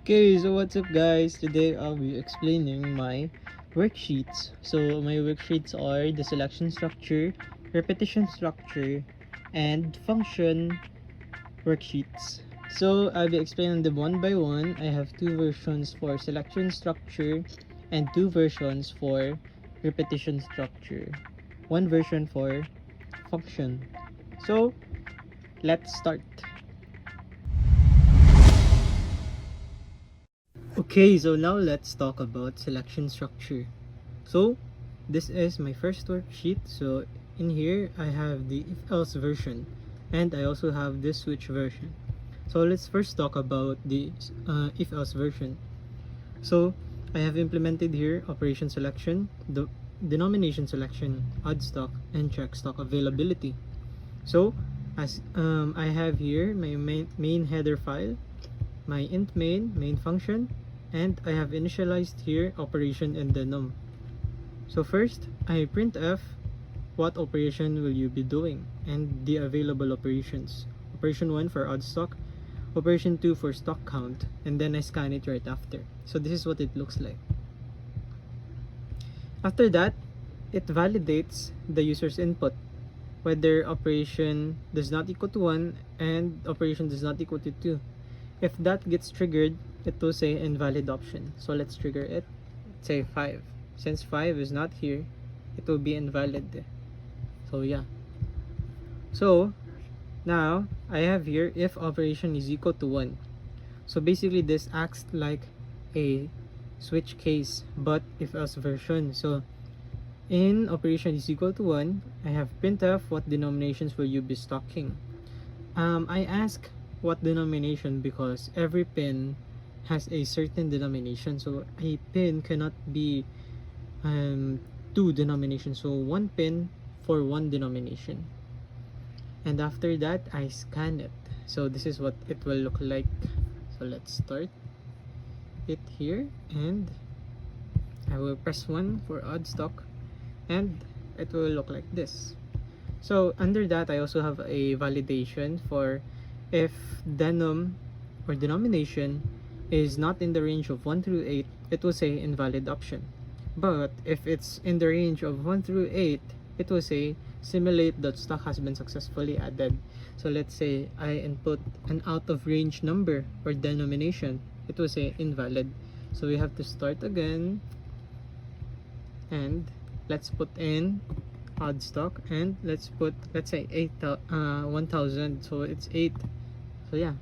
Okay, so what's up guys? Today I'll be explaining my worksheets. So my worksheets are the selection structure, repetition structure, and function worksheets. So I'll be explaining them one by one. I have two versions for selection structure and two versions for repetition structure. One version for function. So let's start. Okay, so now let's talk about selection structure. So this is my first worksheet. So in here I have the if else version and I also have this switch version. So let's first talk about the if else version. So I have implemented here operation selection, the denomination selection, odd stock, and check stock availability. So as I have here my main header file, my int main function, and I have initialized here operation and denom. So first, I printf what operation will you be doing and the available operations. Operation 1 for odd stock, operation 2 for stock count, and then I scan it right after. So this is what it looks like. After that, it validates the user's input, whether operation does not equal to 1 and operation does not equal to 2. If that gets triggered, it will say invalid option. So let's trigger it. Let's say 5. Since 5 is not here, it will be invalid. So yeah. So now I have here if operation is equal to 1. So basically this acts like a switch case but if else version. So in operation is equal to 1, I have printf what denominations will you be stocking. I ask what denomination because every pin has a certain denomination, so a pin cannot be two denominations, so one pin for one denomination. And after that I scan it, so this is what it will look like. So let's start it here and I will press 1 for odd stock and it will look like this. So under that I also have a validation for if denom or denomination is not in the range of 1 through 8, it will say invalid option. But if it's in the range of 1 through 8, it will say simulate that stock has been successfully added. So let's say I input an out of range number or denomination, it will say invalid. So we have to start again and let's put in odd stock and let's say 1000, so it's 8. So yeah,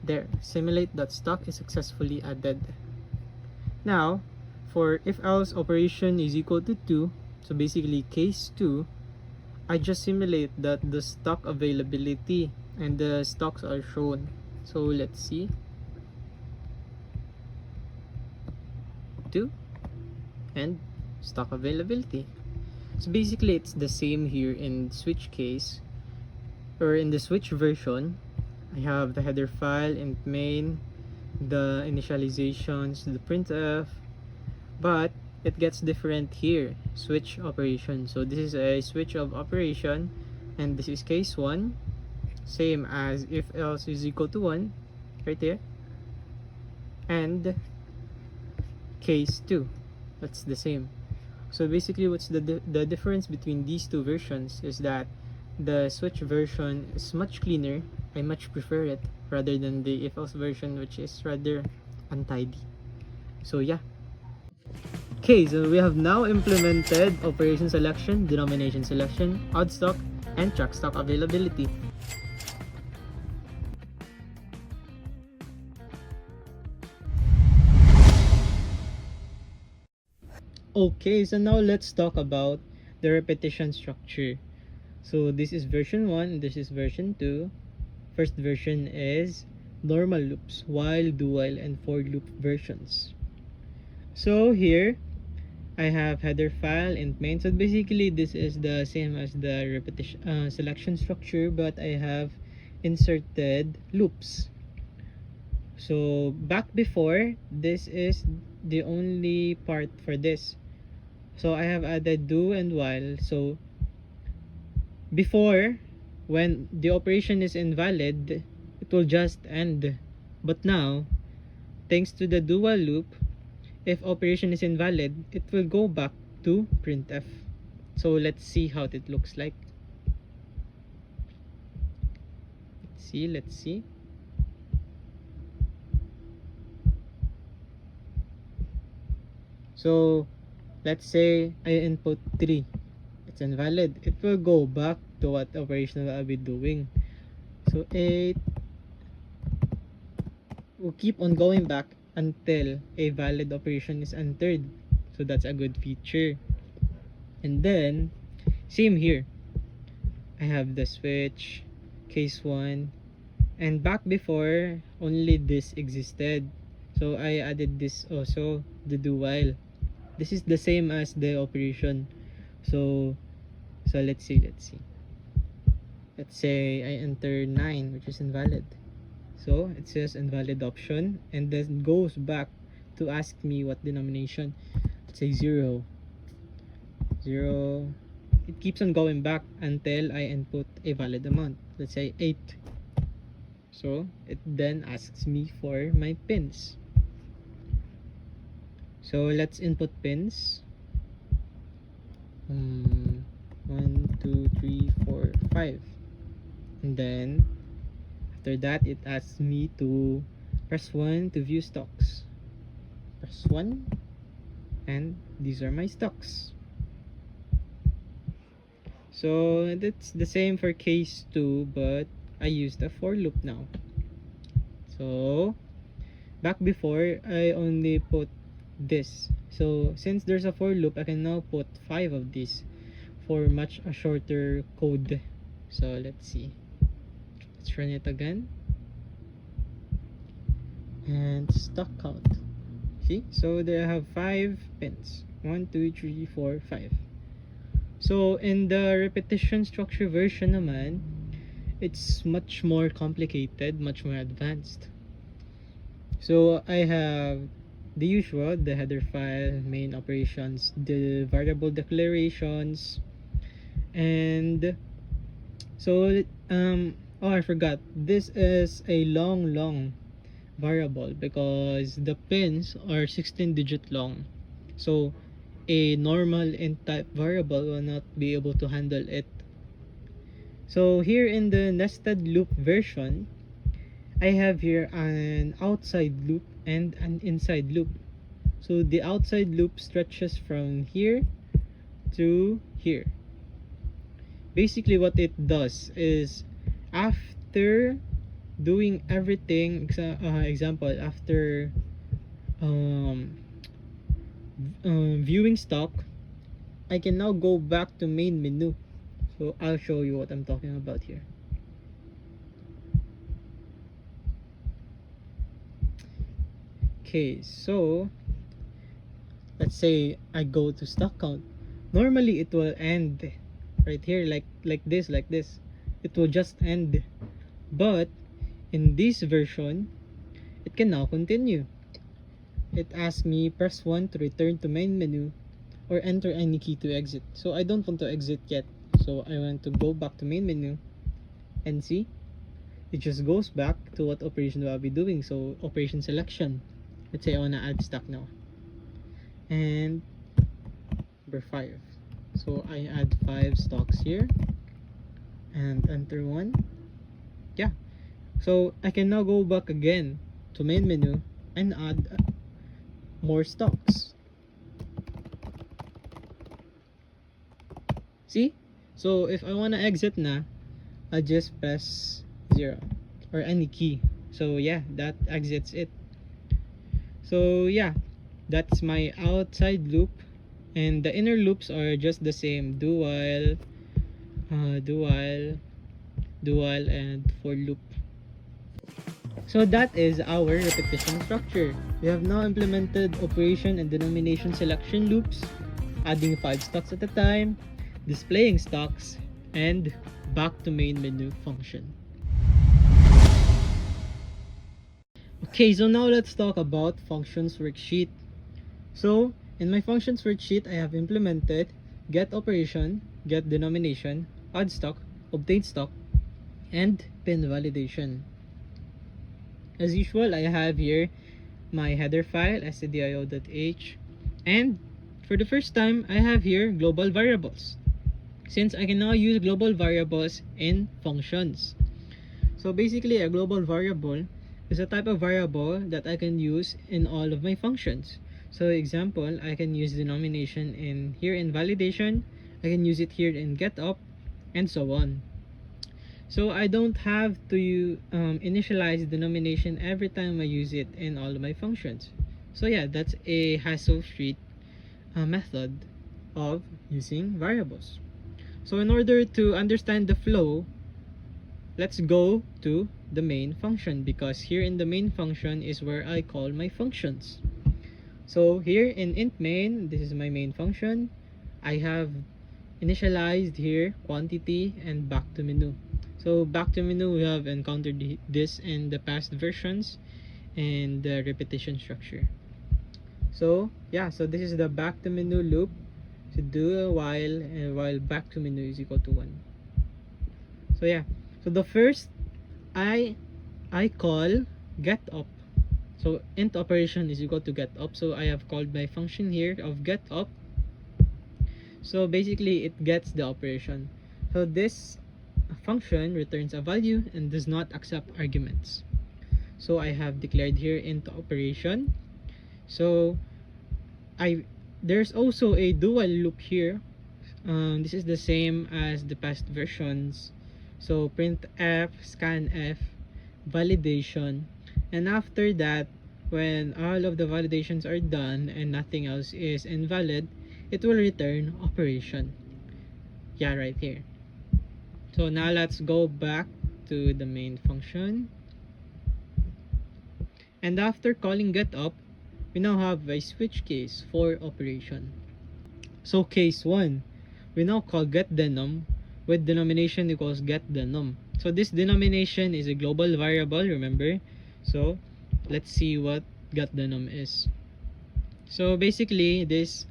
there, simulate that stock is successfully added. Now for if else operation is equal to 2, so basically case 2, I just simulate that the stock availability and the stocks are shown. So let's see, 2 and stock availability. So basically it's the same here in switch case or in the switch version. I have the header file, int main, the initializations, the printf, but it gets different here, switch operation. So this is a switch of operation and this is case 1, same as if else is equal to 1 right there, and case 2, that's the same. So basically what's the difference between these two versions is that the switch version is much cleaner. I much prefer it rather than the if else version, which is rather untidy. So yeah. Okay, so we have now implemented operation selection, denomination selection, odd stock, and track stock availability. Okay, so now let's talk about the repetition structure. So this is version 1, this is version 2. First version is normal loops, while, do while, and for loop versions. So here I have header file, int main. So basically this is the same as the repetition selection structure, but I have inserted loops. So back before, this is the only part for this. So I have added do and while. So before, when the operation is invalid, it will just end. But now thanks to the dual loop, if operation is invalid, it will go back to printf. So let's see how it looks like. Let's see. So let's say I input 3. It's invalid. It will go back to what operation I'll be doing. So 8 will keep on going back until a valid operation is entered. So that's a good feature. And then same here. I have the switch, case 1, and back before only this existed. So I added this also, the do while. This is the same as the operation. So let's see. Let's say I enter 9, which is invalid. So it says invalid option, and then goes back to ask me what denomination. Let's say 0. It keeps on going back until I input a valid amount. Let's say 8. So it then asks me for my pins. So let's input pins. 1, 2, 3, 4, 5. And then after that, it asks me to press 1 to view stocks. Press 1, and these are my stocks. So that's the same for case 2, but I used a for loop now. So back before, I only put this. So since there's a for loop, I can now put 5 of these for much a shorter code. So let's see. Let's run it again. And stock count. See? So there I have 5 pins. 1, 2, 3, 4, 5. So in the repetition structure version naman, it's much more complicated, much more advanced. So I have the usual, the header file, main operations, the variable declarations, and so I forgot, this is a long variable because the pins are 16-digit long. So a normal int type variable will not be able to handle it. So here in the nested loop version, I have here an outside loop and an inside loop. So the outside loop stretches from here to here. Basically what it does is, after doing everything, example, after viewing stock, I can now go back to main menu. So I'll show you what I'm talking about here. Okay, so let's say I go to stock count. Normally it will end right here, like this. It will just end. But in this version, it can now continue. It asks me press 1 to return to main menu or enter any key to exit. So I don't want to exit yet. So I want to go back to main menu, and see, it just goes back to what operation I'll be doing. So operation selection. Let's say I want to add stock now. And number 5. So I add 5 stocks here and enter 1. Yeah. So I can now go back again to main menu and add more stocks. See? So if I want to exit na, I just press 0 or any key. So yeah, that exits it. So yeah, that's my outside loop, and the inner loops are just the same: do while, and for loop. So that is our repetition structure. We have now implemented operation and denomination selection loops, adding 5 stocks at a time, displaying stocks, and back to main menu function. Okay, so now let's talk about functions worksheet. So in my functions worksheet, I have implemented get operation, get denomination, add stock, obtain stock, and pin validation. As usual, I have here my header file stdio.h, and for the first time I have here global variables, since I can now use global variables in functions. So basically, a global variable is a type of variable that I can use in all of my functions. So example, I can use denomination in here in validation, I can use it here in getup, and so on. So I don't have to initialize denomination every time I use it in all of my functions. So yeah, that's a hassle-free method of using variables. So in order to understand the flow, let's go to the main function, because here in the main function is where I call my functions. So here in int main, this is my main function. I have initialized here quantity and back to menu. So back to menu, we have encountered this in the past versions and the repetition structure. So yeah, so this is the back to menu loop. So do a while, and while back to menu is equal to 1. So yeah, so the first I call get up. So int operation is equal to get up. So I have called my function here of get up. So basically it gets the operation. So this function returns a value and does not accept arguments. So I have declared here int operation. So there's also a dual loop here. This is the same as the past versions. So printf, scanf, validation, and after that, when all of the validations are done and nothing else is invalid, it will return operation. Yeah, right here. So now let's go back to the main function. And after calling getup, we now have a switch case for operation. So case 1, we now call getDenom with denomination equals getDenom. So this denomination is a global variable, remember? So let's see what getDenom is. So basically, this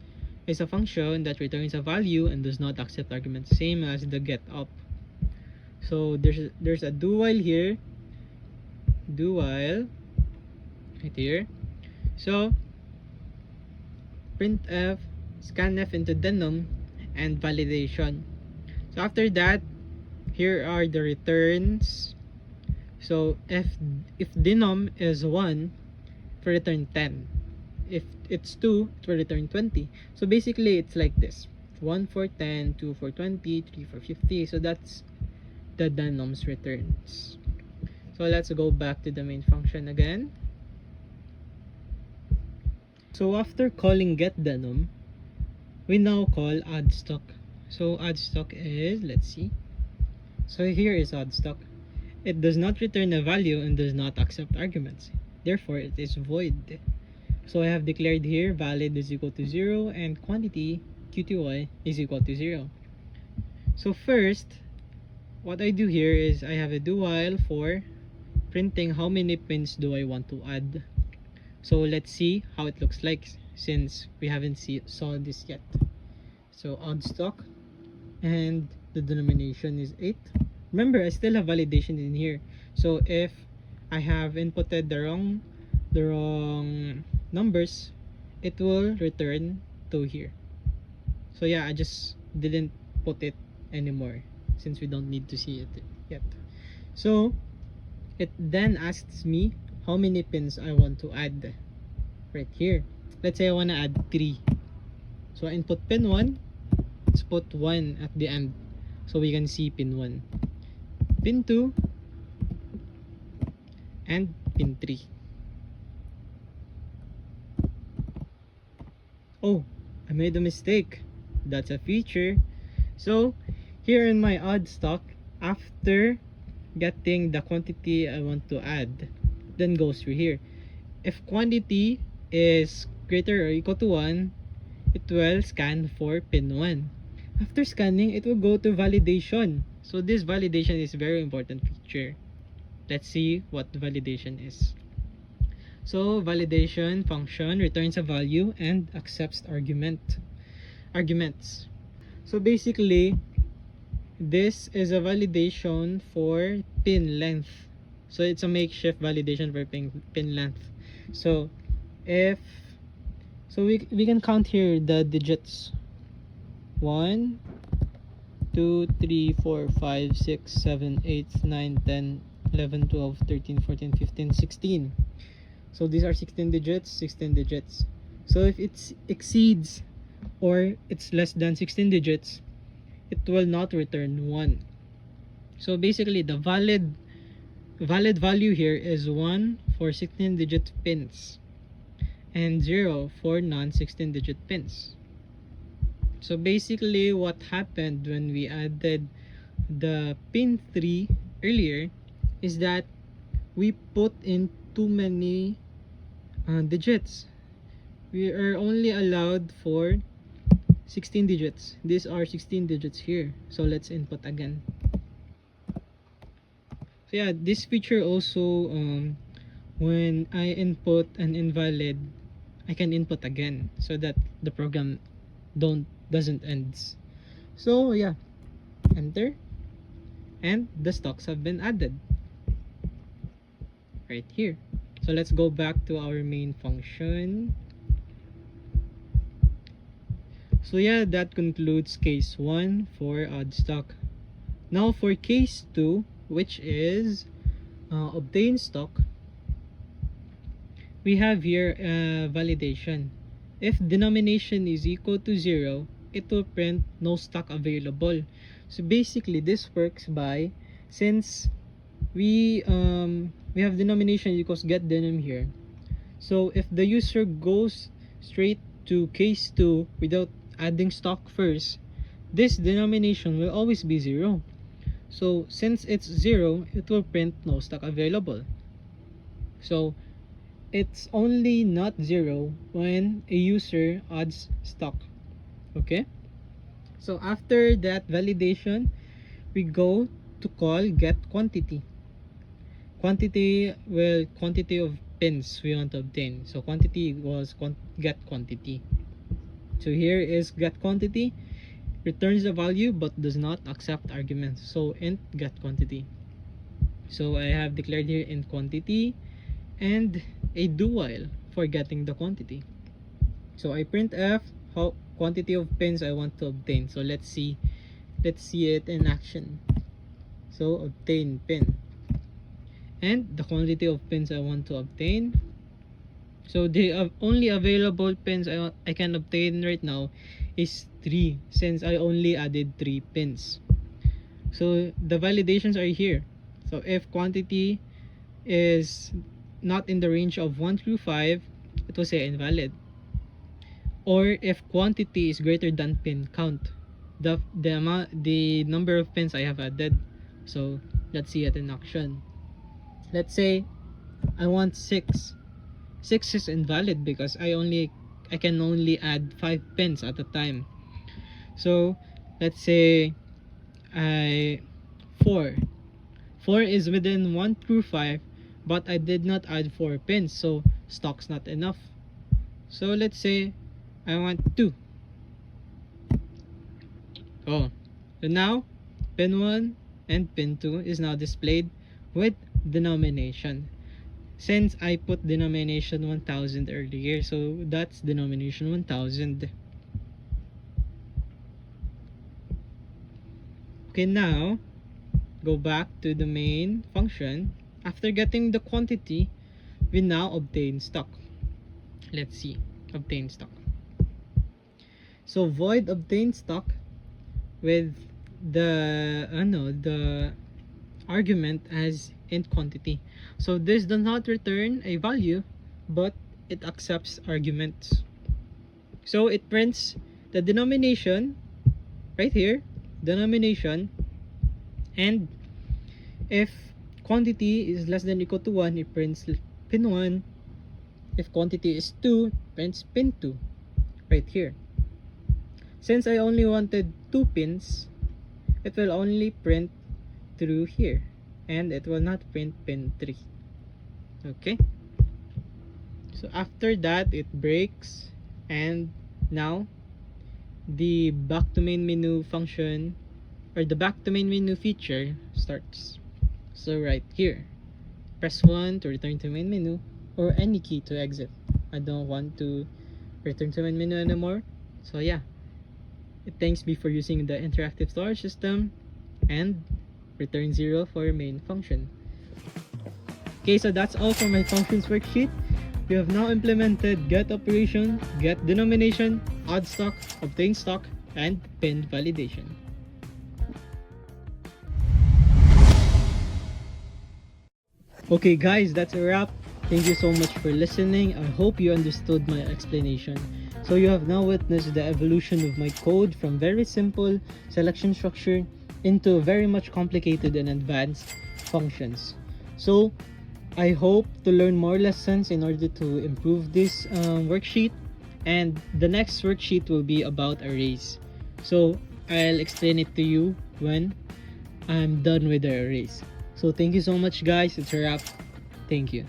is a function that returns a value and does not accept arguments, same as the getup. So there's a do while here, do while right here. So printf, scanf into denom, and validation. So after that, here are the returns. So if denom is 1, it will return 10. If it's 2, it will return 20. So basically it's like this: 1 for 10, 2 for 20, 3 for 50. So that's the denom's returns. So let's go back to the main function again. So after calling getDenom, we now call addStock. So addStock is, let's see. So here is addStock. It does not return a value and does not accept arguments. Therefore, it is void. So I have declared here valid is equal to 0 and quantity qty is equal to 0. So first, what I do here is I have a do while for printing how many pins do I want to add. So let's see how it looks like, since we haven't saw this yet. So addStock, and the denomination is 8. Remember, I still have validation in here. So if I have inputted the wrong numbers, it will return 2 here. So yeah, I just didn't put it anymore since we don't need to see it yet. So it then asks me how many pins I want to add right here. Let's say I want to add 3. So I input pin 1, let's put 1 at the end so we can see pin 1, pin 2, and pin 3. Oh, I made a mistake. That's a feature. So here in my addStock, after getting the quantity I want to add, then goes through here. If quantity is greater or equal to 1, it will scan for pin 1. After scanning, it will go to validation. So this validation is a very important feature. Let's see what validation is. So validation function returns a value and accepts arguments. So basically, this is a validation for pin length. So it's a makeshift validation for pin length. So if so we can count here the digits 1 2 3 4 5 6 7 8 9 10 11 12 13 14 15 16. So these are 16 digits. So if it exceeds or it's less than 16 digits, it will not return 1. So basically the valid value here is 1 for 16 digit pins and 0 for non 16 digit pins. So basically what happened when we added the pin 3 earlier is that we put in too many digits. We are only allowed for 16 digits. These are 16 digits here. So let's input again. So yeah, this feature also when I input an invalid, I can input again so that the program doesn't end. So yeah, enter, and the stocks have been added right here. So let's go back to our main function. So yeah, that concludes case 1 for add stock. Now for case 2, which is obtain stock, we have here validation. If denomination is equal to 0, it will print no stock available. So basically this works by, since we have denomination equals get denom here, so if the user goes straight to case 2 without adding stock first, this denomination will always be 0. So since it's 0, it will print no stock available. So it's only not 0 when a user adds stock. Okay, so after that validation, we go to call get quantity. Quantity of pins we want to obtain. So quantity equals get quantity. So here is get quantity, returns the value but does not accept arguments. So int get quantity. So I have declared here int quantity and a do while for getting the quantity. So I print f how quantity of pins I want to obtain. So let's see it in action. So obtain pin, and the quantity of pins I want to obtain. So the only available pins I can obtain right now is 3, since I only added 3 pins. So the validations are here. So if quantity is not in the range of 1 through 5, it will say invalid. Or if quantity is greater than pin count, the number of pins I have added. So let's see it in action. Let's say I want 6. 6 is invalid because I can only add 5 pins at a time. So let's say 4 is within 1 through 5, but I did not add 4 pins, so stock's not enough. So let's say I want 2. So now pin 1 and pin 2 is now displayed with denomination. Since I put denomination 1000 earlier, so that's denomination 1000. Okay, now go back to the main function. After getting the quantity, we now obtain stock. Let's see, obtain stock. So void obtain stock with the argument as int quantity. So this does not return a value, but it accepts arguments. So it prints the denomination right here, denomination, and if quantity is less than or equal to 1, it prints pin 1. If quantity is 2, it prints pin 2 right here. Since I only wanted 2 pins, it will only print through here, and it will not print pin 3. Okay, so after that it breaks, and now the back to main menu function, or the back to main menu feature, starts. So right here, press 1 to return to main menu, or any key to exit. I don't want to return to main menu anymore. So yeah, it thanks me for using the interactive storage system and return 0 for your main function. Okay, so that's all for my functions worksheet. We have now implemented get operation, get denomination, add stock, obtain stock, and pin validation. Okay guys, that's a wrap. Thank you so much for listening. I hope you understood my explanation. So you have now witnessed the evolution of my code from very simple selection structure into very much complicated and advanced functions. So I hope to learn more lessons in order to improve this worksheet, and the next worksheet will be about arrays. So I'll explain it to you when I'm done with the arrays. So thank you so much guys, it's a wrap. Thank you.